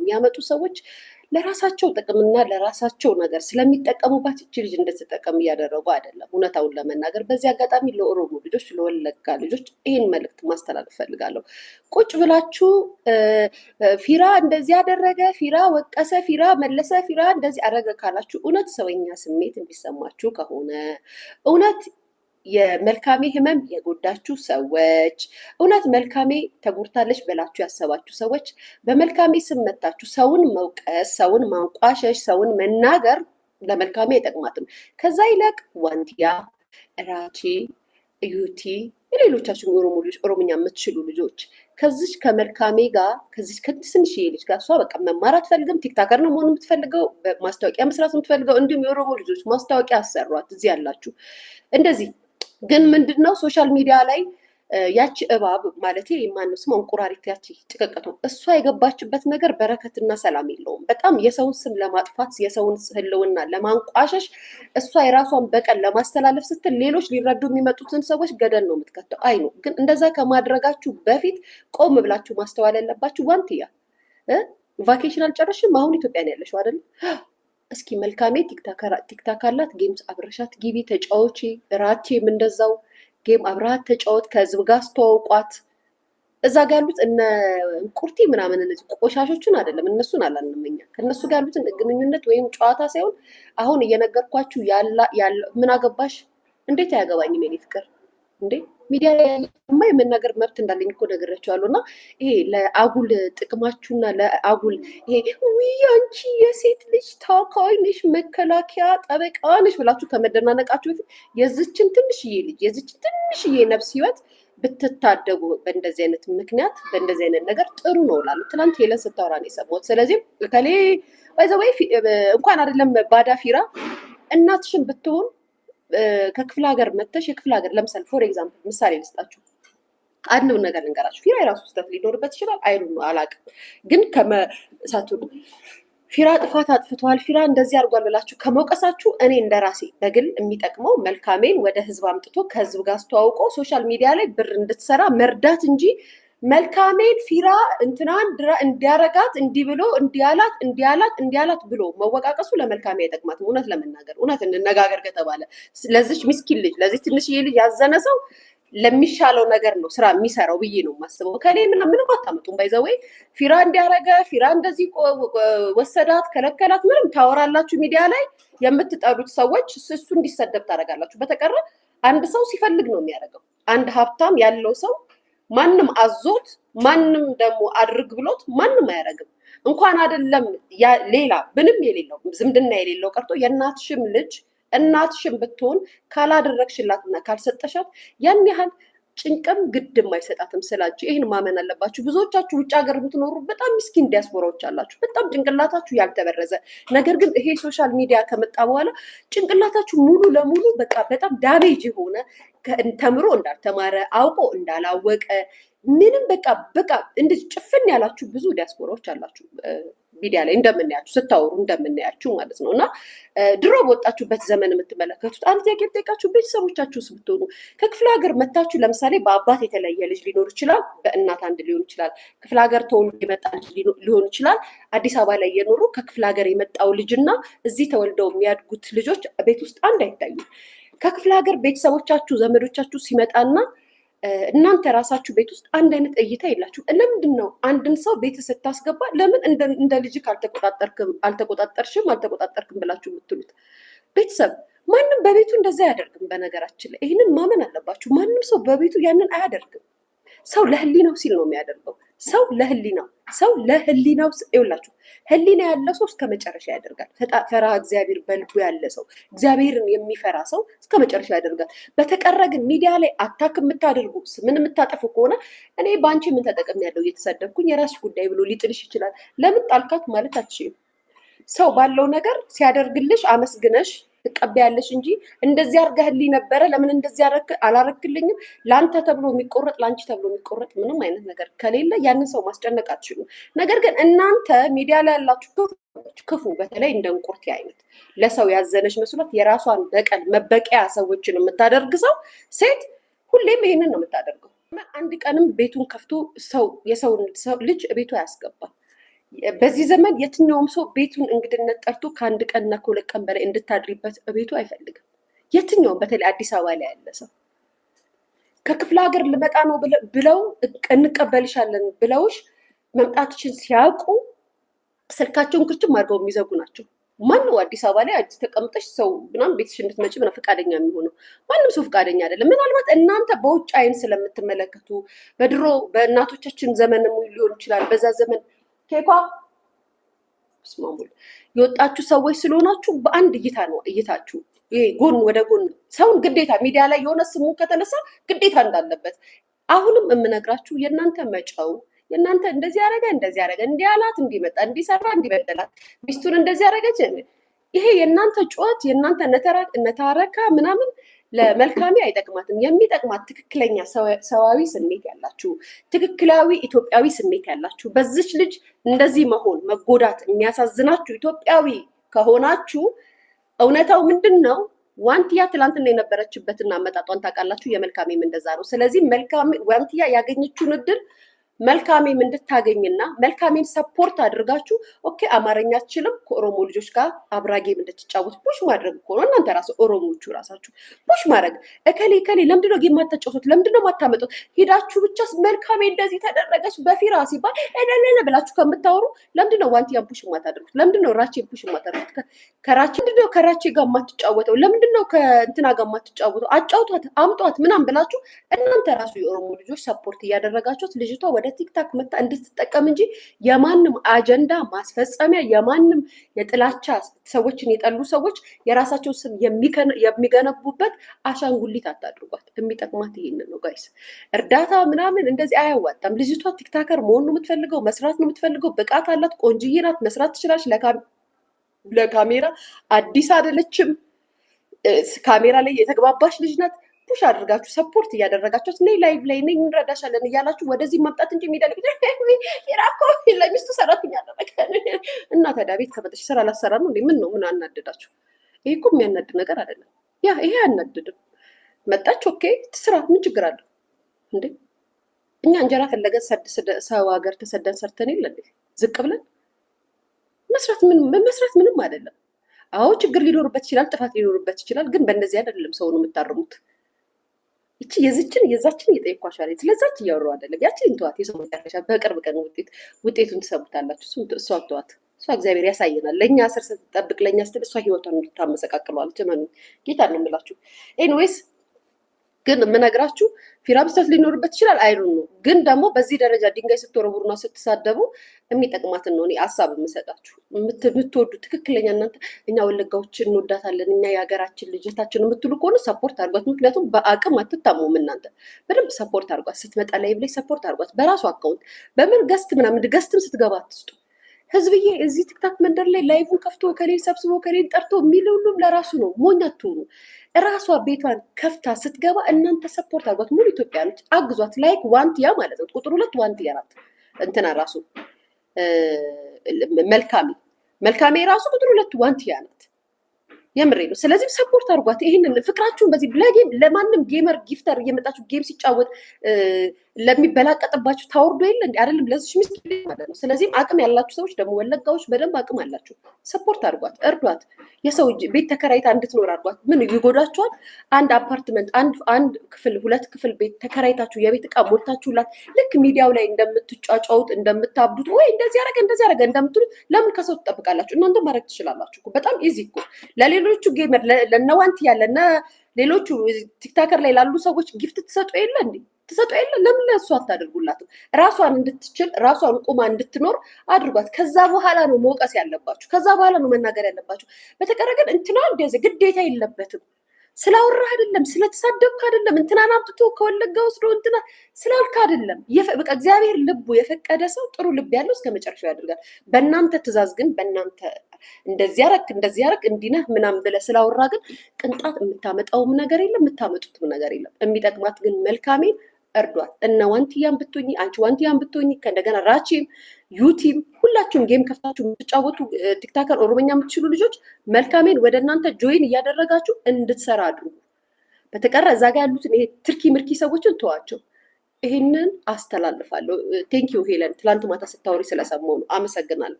የሚያመጡ ሰዎች ለራሳቸው ጥቅምና ለራሳቸው ነገር ስለሚጠቀሙባት እቺ ልጅ እንድትጠቀም እያደረጉ አይደለም። እውነታውን ለመናገር በዚህ አጋጣሚ ለኦሮሞ ልጆች፣ ለወለጋ ልጆች ይህን መልዕክት ማስተላለፍ ፈልጋለሁ። ቁጭ ብላችሁ ፊራ እንደዚህ ያደረገ፣ ፊራ ወቀሰ፣ ፊራ መለሰ፣ ፊራ እንደዚህ አደረገ ካላችሁ እውነት ሰውኛ ስሜት እንዲሰማችሁ ከሆነ እውነት የመልካሜ ህመም የጎዳችሁ ሰዎች እውነት መልካሜ ተጎድታለች ብላችሁ ያሰባችሁ ሰዎች በመልካሜ ስም መታችሁ ሰውን መውቀስ፣ ሰውን ማንቋሸሽ፣ ሰውን መናገር ለመልካሜ አይጠቅማትም። ከዛ ይልቅ ዋንቲያ፣ ራቺ፣ ዩቲ የሌሎቻችሁ የኦሮሞ ልጆች ኦሮምኛ የምትችሉ ልጆች ከዚች ከመልካሜ ጋር ከዚች ከትንሽዬ ልጅ ጋር እሷ በቃ መማር አትፈልግም። ቲክታከር ነው መሆን የምትፈልገው፣ ማስታወቂያ መስራት የምትፈልገው። እንዲሁም የኦሮሞ ልጆች ማስታወቂያ አሰሯት እዚህ ያላችሁ እንደዚህ። ግን ምንድነው ሶሻል ሚዲያ ላይ ያቺ እባብ ማለት የማነው ስም እንቁራሪት ያቺ ጭቀቀቱ እሷ የገባችበት ነገር በረከትና ሰላም የለውም። በጣም የሰውን ስም ለማጥፋት የሰውን ህልውና ለማንቋሸሽ እሷ የራሷን በቀል ለማስተላለፍ ስትል ሌሎች ሊረዱ የሚመጡትን ሰዎች ገደል ነው የምትከተው። አይ ነው ግን እንደዛ ከማድረጋችሁ በፊት ቆም ብላችሁ ማስተዋል ያለባችሁ። ዋንትያ ቫኬሽን አልጨረሽም? አሁን ኢትዮጵያ ነው ያለሽው አይደል? እስኪ መልካሜ ቲክታክ አላት፣ ጌምስ አብረሻት ግቢ ተጫወቺ። ራቼም እንደዛው ጌም አብረሃት ተጫወት፣ ከህዝብ ጋር አስተዋውቋት። እዛ ጋር ያሉት እነ እንቁርቲ ምናምን እነዚህ ቆሻሾቹን አይደለም እነሱን አላልንምኛ ከእነሱ ጋር ያሉትን ግንኙነት ወይም ጨዋታ ሳይሆን አሁን እየነገርኳችሁ ያለ ምን አገባሽ? እንዴት አያገባኝም የኔ ፍቅር እንዴ? ሚዲያ ላይ ያለማ የመናገር መብት እንዳለኝ እኮ ነግሬያቸዋለሁ። እና ይሄ ለአጉል ጥቅማችሁና ለአጉል ይሄ ውይ አንቺ የሴት ልጅ ታዋካይ ነሽ፣ መከላከያ ጠበቃ ነሽ ብላችሁ ከመደናነቃችሁ በፊት የዚችን ትንሽዬ ልጅ የዚችን ትንሽዬ ነፍስ ህይወት ብትታደጉ በእንደዚህ አይነት ምክንያት በእንደዚህ አይነት ነገር ጥሩ ነው እላለሁ። ትናንት ሄለን ስታወራ ነው የሰማሁት። ስለዚህ ከሌ ባይዘወይ እንኳን አይደለም ባዳ ፊራ እናትሽን ብትሆን ከክፍለ ሀገር መተሽ የክፍለ ሀገር ለምሳሌ ፎር ኤግዛምፕል ምሳሌ ልስጣችሁ። አንድ ነገር ልንገራችሁ። ፊራ የራሱ ስህተት ሊኖርበት ይችላል። አይሉ አላውቅም። ግን ከመሳቱ ፊራ ጥፋት አጥፍቷል፣ ፊራ እንደዚህ አድርጓል ብላችሁ ከመውቀሳችሁ እኔ እንደራሴ በግል የሚጠቅመው መልካሜን ወደ ህዝብ አምጥቶ ከህዝብ ጋር አስተዋውቆ ሶሻል ሚዲያ ላይ ብር እንድትሰራ መርዳት እንጂ መልካሜን ፊራ እንትናን እንዲያረጋት እንዲህ ብሎ እንዲያላት ብሎ መወቃቀሱ ለመልካሜ አይጠቅማትም። እውነት ለመናገር እውነት እንነጋገር ከተባለ ለዚች ምስኪን ልጅ ለዚህ ትንሽዬ ልጅ ያዘነ ሰው ለሚሻለው ነገር ነው ስራ የሚሰራው ብዬ ነው የማስበው። ከኔ ምንም አታመጡም። ባይዘወይ ፊራ እንዲያረገ ፊራ እንደዚህ ወሰዳት ከለከላት ምንም ታወራላችሁ። ሚዲያ ላይ የምትጠሩት ሰዎች እሱ እንዲሰደብ ታደርጋላችሁ። በተቀረ አንድ ሰው ሲፈልግ ነው የሚያደርገው። አንድ ሀብታም ያለው ሰው ማንም አዞት ማንም ደግሞ አድርግ ብሎት ማንም አያደርግም። እንኳን አይደለም ሌላ ምንም የሌለው ዝምድና የሌለው ቀርቶ የእናትሽም ልጅ እናትሽም ብትሆን ካላደረግሽላትና ካልሰጠሻት ያን ያህል ጭንቅም ግድም አይሰጣትም ስላችሁ ይህን ማመን አለባችሁ። ብዙዎቻችሁ ውጭ ሀገር የምትኖሩ በጣም ምስኪን ዲያስፖራዎች አላችሁ፣ በጣም ጭንቅላታችሁ ያልተበረዘ። ነገር ግን ይሄ ሶሻል ሚዲያ ከመጣ በኋላ ጭንቅላታችሁ ሙሉ ለሙሉ በቃ በጣም ዳሜጅ የሆነ ተምሮ እንዳልተማረ አውቆ እንዳላወቀ ምንም በቃ እንደዚህ ጭፍን ያላችሁ ብዙ ዲያስፖራዎች አላችሁ ሚዲያ ላይ እንደምናያችሁ ስታወሩ እንደምናያችሁ ማለት ነው። እና ድሮ በወጣችሁበት ዘመን የምትመለከቱት አንድ ጥያቄ ጠይቃችሁ ቤተሰቦቻችሁ ብትሆኑ ከክፍለ ሀገር መታችሁ ለምሳሌ በአባት የተለየ ልጅ ሊኖር ይችላል፣ በእናት አንድ ሊሆን ይችላል። ክፍለ ሀገር ተወልዶ የመጣ ልጅ ሊሆን ይችላል። አዲስ አበባ ላይ የኖሩ ከክፍለ ሀገር የመጣው ልጅና እዚህ ተወልደው የሚያድጉት ልጆች ቤት ውስጥ አንድ አይታዩም። ከክፍለ ሀገር ቤተሰቦቻችሁ ዘመዶቻችሁ ሲመጣና እናንተ ራሳችሁ ቤት ውስጥ አንድ አይነት እይታ የላችሁ። ለምንድን ነው አንድን ሰው ቤት ስታስገባ ለምን እንደ ልጅ አልተቆጣጠርክም ብላችሁ የምትሉት? ቤተሰብ ማንም በቤቱ እንደዛ አያደርግም። በነገራችን ላይ ይህንን ማመን አለባችሁ። ማንም ሰው በቤቱ ያንን አያደርግም። ሰው ለህሊናው ሲል ነው የሚያደርገው። ሰው ለህሊናው ይውላችሁ። ህሊና ያለ ሰው እስከ መጨረሻ ያደርጋል። ፈሪሃ እግዚአብሔር በልቡ ያለ ሰው እግዚአብሔርን የሚፈራ ሰው እስከ መጨረሻ ያደርጋል። በተቀረ ግን ሚዲያ ላይ አታክ የምታደርጉ ምን የምታጠፉ ከሆነ እኔ በአንቺ ምን ተጠቅም ያለው እየተሰደብኩኝ የራስሽ ጉዳይ ብሎ ሊጥልሽ ይችላል። ለምን ጣልካት ማለት አትችይም። ሰው ባለው ነገር ሲያደርግልሽ አመስግነሽ ትቀበያለሽ እንጂ እንደዚህ አድርገህልኝ ነበረ ለምን እንደዚህ አላረክልኝም ለአንተ ተብሎ የሚቆረጥ ለአንቺ ተብሎ የሚቆረጥ ምንም አይነት ነገር ከሌለ ያንን ሰው ማስጨነቅ አትችሉም። ነገር ግን እናንተ ሚዲያ ላይ ያላችሁ ክፉ በተለይ እንደ እንቁርቲ አይነት ለሰው ያዘነች መስሏት የራሷን በቀል መበቂያ ሰዎችን የምታደርግ ሴት ሁሌም ይሄንን ነው የምታደርገው። አንድ ቀንም ቤቱን ከፍቶ የሰው ልጅ ቤቱ አያስገባም። በዚህ ዘመን የትኛውም ሰው ቤቱን እንግድነት ጠርቶ ከአንድ ቀንና ከሁለት ቀን በላይ እንድታድሪበት ቤቱ አይፈልግም። የትኛውም በተለይ አዲስ አበባ ላይ ያለ ሰው ከክፍለ ሀገር ልመጣ ነው ብለው እንቀበልሻለን ብለውሽ መምጣትሽን ሲያውቁ ስልካቸውን ክርችም አድርገው የሚዘጉ ናቸው። ማነው አዲስ አበባ ላይ አዲስ ተቀምጠሽ ሰው ምናምን ቤትሽ እንድትመጪ ምናምን ፈቃደኛ የሚሆነው? ማንም ሰው ፈቃደኛ አይደለም። ምናልባት እናንተ በውጭ አይን ስለምትመለከቱ በድሮ በእናቶቻችን ዘመን ሊሆን ይችላል። በዛ ዘመን ኬኳ ስማሙል የወጣችሁ ሰዎች ስለሆናችሁ በአንድ እይታ ነው እይታችሁ። ይሄ ጎን ወደ ጎን ሰውን ግዴታ ሚዲያ ላይ የሆነ ስሙ ከተነሳ ግዴታ እንዳለበት አሁንም የምነግራችሁ የእናንተ መጫው የእናንተ እንደዚህ ያደረገ እንደዚህ ያደረገ እንዲህ አላት እንዲመጣ እንዲሰራ እንዲበደላት ሚስቱን እንደዚህ ያደረገች ይሄ የእናንተ ጩኸት የእናንተ ነታረካ ምናምን ለመልካሚ አይጠቅማትም። የሚጠቅማት ትክክለኛ ሰዋዊ ስሜት ያላችሁ ትክክላዊ ኢትዮጵያዊ ስሜት ያላችሁ በዚች ልጅ እንደዚህ መሆን መጎዳት የሚያሳዝናችሁ ኢትዮጵያዊ ከሆናችሁ እውነታው ምንድን ነው? ዋንትያ ትላንትና የነበረችበትና አመጣጧን ታውቃላችሁ። የመልካሜም እንደዛ ነው። ስለዚህ ዋንትያ ያገኘችውን እድል መልካሜም እንድታገኝና መልካሜን ሰፖርት አድርጋችሁ ኦኬ አማርኛ አትችልም ከኦሮሞ ልጆች ጋር አብራ ጌም እንድትጫወት ፑሽ ማድረግ እኮ ነው። እናንተ ራሱ ኦሮሞቹ ራሳችሁ ፑሽ ማድረግ እከሌ ለምንድነው ጌም ማታጫወቱት? ለምንድነው ማታመጡት? ሄዳችሁ ብቻ መልካሜ እንደዚህ ተደረገች በፊራ ሲባል እደለለ ብላችሁ ከምታወሩ ለምንድነው ዋንቲያን ፑሽ ማታደርጉት? ለምንድነው ራቼን ፑሽ ማታደርጉት? ከራቼ ጋር ማትጫወተው ለምንድነው ከእንትና ጋር ማትጫወተው? አጫውቷት አምጧት ምናምን ብላችሁ እናንተ ራሱ የኦሮሞ ልጆች ሰፖርት እያደረጋችሁት ልጅቷ ወደ ቲክታክ መጣ እንድትጠቀም እንጂ የማንም አጀንዳ ማስፈጸሚያ የማንም የጥላቻ ሰዎችን የጠሉ ሰዎች የራሳቸው ስም የሚገነቡበት አሻንጉሊት አታድርጓት። የሚጠቅማት ይሄንን ነው ጋይስ። እርዳታ ምናምን እንደዚህ አያዋጣም። ልጅቷ ቲክታከር መሆን ነው የምትፈልገው፣ መስራት ነው የምትፈልገው። ብቃት አላት፣ ቆንጅዬ ናት፣ መስራት ትችላለች። ለካሜራ አዲስ አይደለችም። ካሜራ ላይ የተግባባሽ ልጅ ናት። ፑሽ አድርጋችሁ ሰፖርት እያደረጋችሁት ነይ ላይቭ ላይ ነይ እንረዳሻለን እያላችሁ ወደዚህ ማምጣት እንጂ የሚደልግ ራኮ ለሚስቱ ሰራተኛ አደረገ እና ታዲያ ቤት ከመጣሽ ስራ ላሰራ ነው እንዴ? ምን አናደዳችሁ? ይሄ እኮ የሚያናድድ ነገር አይደለም። ይሄ አያናድድም። መጣች ኦኬ ትስራ፣ ምን ችግር አለው እንዴ? እኛ እንጀራ ፈለገን ሰው ሀገር ተሰደን ሰርተን የለ እንዴ? ዝቅ ብለን መስራት ምንም አይደለም። አዎ ችግር ሊኖርበት ይችላል፣ ጥፋት ሊኖርበት ይችላል። ግን በእንደዚህ አይደለም ሰው ነው የምታርሙት። ይቺ የዛችን እየጠየኳቸው ስለዛች እያወራሁ አይደለም። ያችን እንተዋት። የሰው መጨረሻ በቅርብ ቀን ውጤቱን ትሰሙታላችሁ። እሷ ተዋት። እሷ እግዚአብሔር ያሳየናል። ለእኛ ስር ስትጠብቅ ለእኛ ስትል እሷ ህይወቷን እንድታመሰቃቅለዋለች። መኑ ጌታ ነው የምላችሁ። ኤኒዌይስ ግን የምነግራችሁ ፊራም ስህተት ሊኖርበት ይችላል። አይሉ ነው። ግን ደግሞ በዚህ ደረጃ ድንጋይ ስትወረውሩና ስትሳደቡ የሚጠቅማትን ነው እኔ ሀሳብ የምሰጣችሁ። የምትወዱ ትክክለኛ እናንተ እኛ ወለጋዎችን እንወዳታለን እኛ የሀገራችን ልጅታችን የምትሉ ከሆነ ሰፖርት አድርጓት። ምክንያቱም በአቅም አትታሙም እናንተ። በደንብ ሰፖርት አድርጓት። ስትመጣ ላይ ብላይ ሰፖርት አድርጓት። በራሱ አካውንት በምን ገስት ምናምን ገስትም ስትገባ አትስጡ። ህዝብዬ እዚህ ቲክታክ መንደር ላይ ላይቭን ከፍቶ ከሌል ሰብስቦ ከሌል ጠርቶ የሚል ሁሉም ለራሱ ነው። ሞኝ አትሁኑ። እራሷ ቤቷን ከፍታ ስትገባ እናንተ ሰፖርት አድርጓት። ሙሉ ኢትዮጵያኖች አግዟት። ላይክ ዋንትያ ማለት ነው። ቁጥር 2 ዋንትያ ናት። እንትና ራሱ መልካሜ ራሱ ቁጥር 2 ዋንትያ ናት። የምሬ ነው። ስለዚህ ሰፖርት አድርጓት። ይሄንን ፍቅራችሁን በዚህ ለጌም ለማንም ጌመር ጊፍተር እየመጣችሁ ጌም ሲጫወት ለሚበላቀጥባችሁ ታወርዶ የለ እንዴ? አይደለም ለዚህ ምስኪን ማለት ነው። ስለዚህም አቅም ያላችሁ ሰዎች ደግሞ ወለጋዎች በደንብ አቅም አላችሁ። ሰፖርት አድርጓት፣ እርዷት። የሰው ቤት ተከራይታ እንድትኖር አድርጓት። ምን ይጎዳችኋል? አንድ አፓርትመንት አንድ ክፍል 2 ክፍል ቤት ተከራይታችሁ የቤት እቃ ሞልታችሁላት ልክ ሚዲያው ላይ እንደምትጫጫውት እንደምታብዱት ወይ እንደዚህ ያደረገ እንደምትሉት ለምን ከሰው ትጠብቃላችሁ? እናንተ ማድረግ ትችላላችሁ እኮ። በጣም ኢዚ እኮ። ለሌሎቹ ጌመር ለነዋንትያ ሌሎቹ ቲክታከር ላይ ላሉ ሰዎች ጊፍት ትሰጡ የለ እንዴ? ትሰጡ የለ? ለምን ለእሱ አታደርጉላትም? ራሷን እንድትችል ራሷን ቁማ እንድትኖር አድርጓት። ከዛ በኋላ ነው መውቀስ ያለባችሁ። ከዛ በኋላ ነው መናገር ያለባችሁ። በተቀረ ግን እንትና እንደዚህ ግዴታ የለበትም። ስላወራህ አይደለም፣ ስለተሳደብክ አይደለም፣ እንትናን አምጥቶ ከወለጋ ወስዶ እንትና ስላልክ አይደለም። በቃ እግዚአብሔር ልቡ የፈቀደ ሰው ጥሩ ልብ ያለው እስከ መጨረሻው ያደርጋል። በእናንተ ትእዛዝ ግን በእናንተ እንደዚህ ያረክ እንዲህ ነህ ምናምን ብለህ ስላወራ ግን ቅንጣት የምታመጣውም ነገር የለም፣ የምታመጡትም ነገር የለም። የሚጠቅማት ግን መልካሜን እርዷት። እነ ዋንትያን ብትሆኚ አንቺ ዋንትያን ብትሆኚ ከእንደገና ራቺም ዩቲም ሁላችሁም ጌም ከፍታችሁ የምትጫወቱ ቲክታከር ኦሮሞኛ የምትችሉ ልጆች መልካሜን ወደ እናንተ ጆይን እያደረጋችሁ እንድትሰራ አድርጉ። በተቀረ እዛ ጋር ያሉትን ይሄ ትርኪ ምርኪ ሰዎችን ተዋቸው። ይህንን አስተላልፋለሁ። ቴንኪዩ ሄለን፣ ትላንት ማታ ስታወሪ ስለሰማሁ ነው። አመሰግናለሁ።